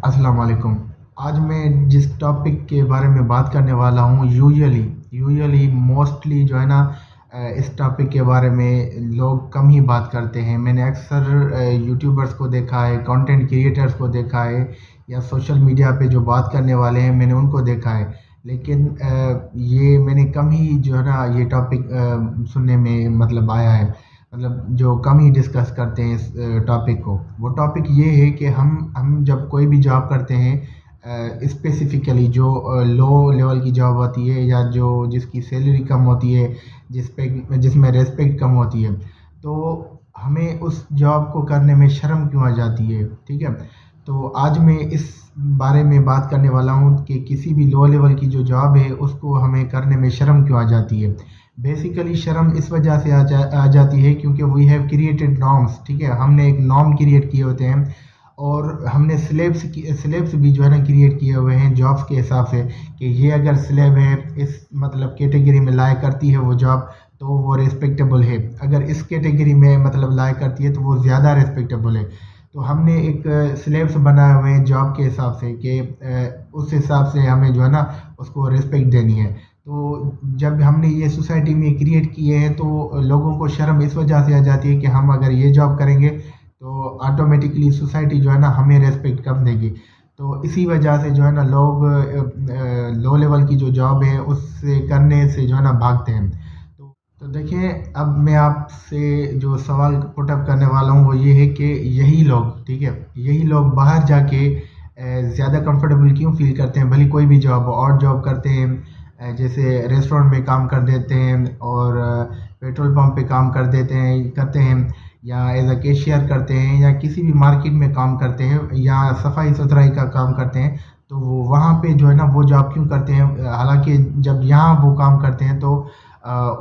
السلام علیکم۔ آج میں جس ٹاپک کے بارے میں بات کرنے والا ہوں، یوزلی موسٹلی جو ہے نا اس ٹاپک کے بارے میں لوگ کم ہی بات کرتے ہیں۔ میں نے اکثر یوٹیوبرز کو دیکھا ہے، کنٹینٹ کریٹرز کو دیکھا ہے، یا سوشل میڈیا پہ جو بات کرنے والے ہیں میں نے ان کو دیکھا ہے، لیکن یہ میں نے کم ہی جو ہے نا یہ ٹاپک سننے میں مطلب آیا ہے، مطلب جو کم ہی ڈسکس کرتے ہیں اس ٹاپک کو۔ وہ ٹاپک یہ ہے کہ ہم جب کوئی بھی جاب کرتے ہیں، اسپیسیفکلی جو لو لیول کی جاب ہوتی ہے، یا جس کی سیلری کم ہوتی ہے، جس میں ریسپیکٹ کم ہوتی ہے، تو ہمیں اس جاب کو کرنے میں شرم کیوں آ جاتی ہے، ٹھیک ہے؟ تو آج میں اس بارے میں بات کرنے والا ہوں کہ کسی بھی لو لیول کی جو جاب ہے اس کو ہمیں کرنے میں شرم کیوں آ جاتی ہے۔ بیسیکلی شرم اس وجہ سے آ جاتی ہے کیونکہ وی ہیو کریٹڈ نارمس، ٹھیک ہے؟ ہم نے ایک نارم کریٹ کیے ہوتے ہیں، اور ہم نے سلیبس بھی جو ہے نا کریٹ کیے ہوئے ہیں جابس کے حساب سے، کہ یہ اگر سلیب ہے اس مطلب کیٹیگری میں لائق کرتی ہے وہ جاب، تو وہ ریسپیکٹیبل ہے، اگر اس کیٹیگری میں مطلب لائق کرتی ہے تو وہ زیادہ ریسپیکٹیبل ہے۔ تو ہم نے ایک سلیبس بنائے ہوئے ہیں جاب کے حساب سے کہ اس حساب سے ہمیں جو ہے نا اس کو ریسپیکٹ دینی ہے۔ تو جب ہم نے یہ سوسائٹی میں کریٹ کیے ہیں تو لوگوں کو شرم اس وجہ سے آ جاتی ہے کہ ہم اگر یہ جاب کریں گے تو آٹومیٹکلی سوسائٹی جو ہے نا ہمیں ریسپیکٹ کم دے گی، تو اسی وجہ سے جو ہے نا لوگ لو لیول کی جو جاب ہے اس سے کرنے سے جو ہے نا بھاگتے ہیں۔ تو دیکھیں، اب میں آپ سے جو سوال پٹ اپ کرنے والا ہوں وہ یہ ہے کہ یہی لوگ، ٹھیک ہے، یہی لوگ باہر جا کے زیادہ کمفرٹیبل کیوں فیل کرتے ہیں، بھلی کوئی بھی جاب اور جاب کرتے ہیں، جیسے ریسٹورنٹ میں کام کر دیتے ہیں، اور پیٹرول پمپ پہ کام کرتے ہیں، یا ایز اے کیشیئر کرتے ہیں، یا کسی بھی مارکیٹ میں کام کرتے ہیں، یا صفائی ستھرائی کا کام کرتے ہیں، تو وہ وہاں پہ جو ہے نا وہ جاب کیوں کرتے ہیں؟ حالانکہ جب یہاں وہ کام کرتے ہیں تو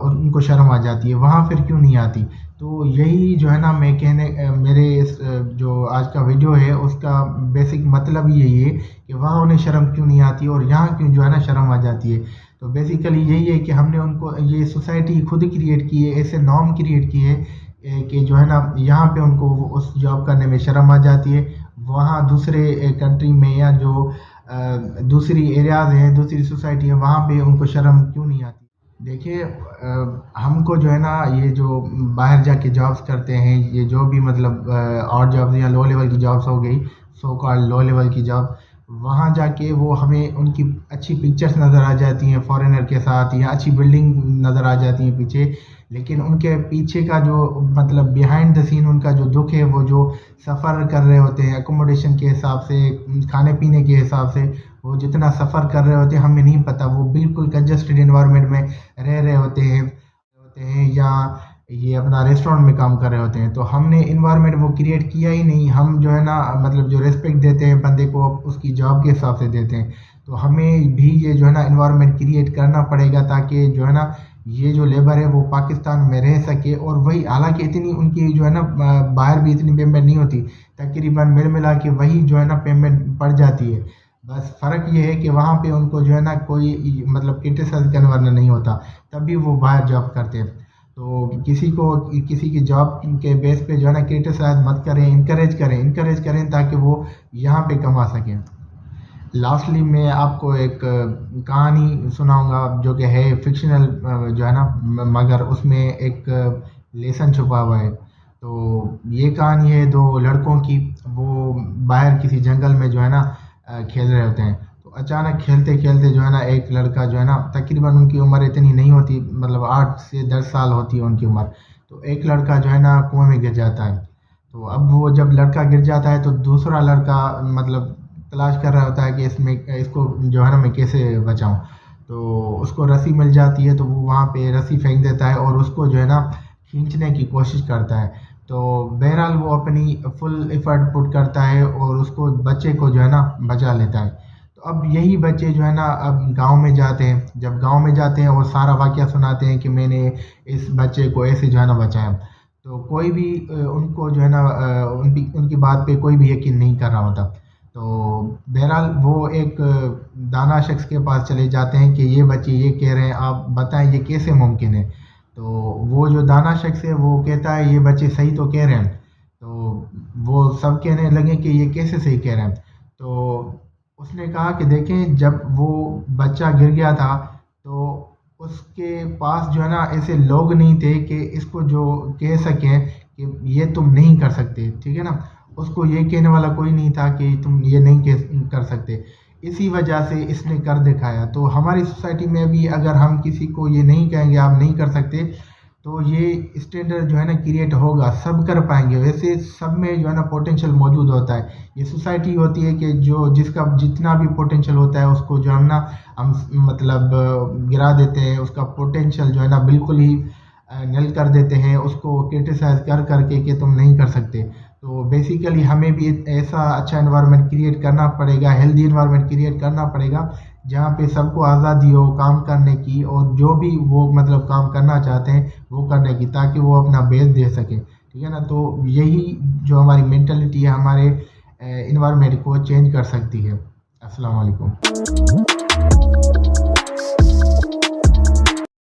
ان کو شرم آ جاتی ہے، وہاں پھر کیوں نہیں آتی؟ تو یہی جو ہے نا میرے اس جو آج کا ویڈیو ہے اس کا بیسک مطلب یہی ہے کہ وہاں انہیں شرم کیوں نہیں آتی اور یہاں کیوں جو ہے نا شرم آ جاتی ہے۔ تو بیسیکلی یہی ہے کہ ہم نے ان کو یہ سوسائٹی خود کریٹ کی ہے، ایسے نارم کریٹ کی ہے کہ جو ہے نا یہاں پہ ان کو اس جاب کرنے میں شرم آ جاتی ہے، وہاں دوسرے کنٹری میں یا جو دوسری ایریاز ہیں، دوسری سوسائٹی ہیں، وہاں پہ ان کو شرم کیوں نہیں آتی؟ دیکھیے، ہم کو جو ہے نا یہ جو باہر جا کے جابس کرتے ہیں، یہ جو بھی مطلب اور جابس یا لو لیول کی جابس ہو گئی، سو کال لو لیول کی جاب، وہاں جا کے وہ ہمیں ان کی اچھی پکچرز نظر آ جاتی ہیں فارینر کے ساتھ، یا اچھی بلڈنگ نظر آ جاتی ہیں پیچھے، لیکن ان کے پیچھے کا جو مطلب بیہائنڈ دا سین ان کا جو دکھ ہے، وہ جو سفر کر رہے ہوتے ہیں اکوموڈیشن کے حساب سے، کھانے پینے کے حساب سے، وہ جتنا سفر کر رہے ہوتے ہیں ہمیں نہیں پتہ، وہ بالکل کنجسٹڈ انوائرمنٹ میں رہ رہے ہوتے ہیں، یا یہ اپنا ریسٹورنٹ میں کام کر رہے ہوتے ہیں۔ تو ہم نے انوائرمنٹ وہ کریٹ کیا ہی نہیں، ہم جو ہے نا مطلب جو ریسپیکٹ دیتے ہیں بندے کو اس کی جاب کے حساب سے دیتے ہیں، تو ہمیں بھی یہ جو ہے نا انوائرمنٹ کریٹ کرنا پڑے گا تاکہ جو ہے نا یہ جو لیبر ہے وہ پاکستان میں رہ سکے، اور وہی حالانکہ اتنی ان کی جو ہے نا باہر بھی اتنی پیمنٹ نہیں ہوتی، تقریباً ملا کے وہی جو ہے نا پیمنٹ پڑ جاتی ہے، بس فرق یہ ہے کہ وہاں پہ ان کو جو ہے نا کوئی مطلب کرٹیسائز کرنا نہیں ہوتا، تب بھی وہ باہر جاب کرتے ہیں۔ تو کسی کی جاب کے بیس پہ جو ہے نا کرٹیسائز مت کریں، انکریج کریں تاکہ وہ یہاں پہ کما سکیں۔ لاسٹلی میں آپ کو ایک کہانی سناؤں گا جو کہ ہے فکشنل جو ہے نا، مگر اس میں ایک لیسن چھپا ہوا ہے۔ تو یہ کہانی ہے دو لڑکوں کی، وہ باہر کسی جنگل میں جو ہے نا کھیل رہے ہوتے ہیں، تو اچانک کھیلتے کھیلتے جو ہے نا ایک لڑکا جو ہے نا، تقریباً ان کی عمر اتنی نہیں ہوتی، مطلب 8 سے 10 سال ہوتی ہے ان کی عمر، تو ایک لڑکا جو ہے نا کنویں میں گر جاتا ہے۔ تو اب وہ جب لڑکا گر جاتا ہے تو دوسرا لڑکا مطلب تلاش کر رہا ہوتا ہے کہ اس کو جو ہے نا میں کیسے بچاؤں، تو اس کو رسی مل جاتی ہے، تو وہ وہاں پہ رسی پھینک دیتا ہے اور اس کو جو ہے نا کھینچنے کی کوشش کرتا ہے، تو بہرحال وہ اپنی فل ایفرٹ پٹ کرتا ہے اور اس کو بچے کو جو ہے نا بچا لیتا ہے۔ تو اب یہی بچے جو ہے نا اب گاؤں میں جاتے ہیں، جب گاؤں میں جاتے ہیں اور سارا واقعہ سناتے ہیں کہ میں نے اس بچے کو ایسے جو ہے نا بچایا، تو کوئی بھی ان کو جو ہے نا ان کی بات پہ کوئی بھی یقین نہیں کر رہا ہوتا۔ تو بہرحال وہ ایک دانا شخص کے پاس چلے جاتے ہیں کہ یہ بچے یہ کہہ رہے ہیں، آپ بتائیں یہ کیسے ممکن ہے؟ تو وہ جو دانا شخص ہے وہ کہتا ہے یہ بچے صحیح تو کہہ رہے ہیں، تو وہ سب کہنے لگے کہ یہ کیسے صحیح کہہ رہے ہیں؟ تو اس نے کہا کہ دیکھیں جب وہ بچہ گر گیا تھا تو اس کے پاس جو ہے نا ایسے لوگ نہیں تھے کہ اس کو جو کہہ سکیں کہ یہ تم نہیں کر سکتے، ٹھیک ہے نا، اس کو یہ کہنے والا کوئی نہیں تھا کہ تم یہ نہیں کر سکتے، اسی وجہ سے اس نے کر دکھایا۔ تو ہماری سوسائٹی میں بھی اگر ہم کسی کو یہ نہیں کہیں گے آپ نہیں کر سکتے تو یہ اسٹینڈرڈ جو ہے نا کریٹ ہوگا، سب کر پائیں گے، ویسے سب میں جو ہے نا پوٹینشیل موجود ہوتا ہے، یہ سوسائٹی ہوتی ہے کہ جس کا جتنا بھی پوٹینشیل ہوتا ہے اس کو جو ہم مطلب گرا دیتے ہیں، اس کا پوٹینشیل جو ہے نا بالکل ہی نل کر دیتے ہیں، اس کو کرٹیسائز کر کے کہ تم نہیں کر سکتے۔ تو بیسیکلی ہمیں بھی ایسا اچھا انوائرمنٹ کریٹ کرنا پڑے گا، ہیلدی انوائرمنٹ کریٹ کرنا پڑے گا جہاں پہ سب کو آزادی ہو کام کرنے کی، اور جو بھی وہ مطلب کام کرنا چاہتے ہیں وہ کرنے کی، تاکہ وہ اپنا بیس دے سکیں، ٹھیک ہے نا۔ تو یہی جو ہماری مینٹلٹی ہے ہمارے انوائرمنٹ کو چینج کر سکتی ہے۔ السلام علیکم۔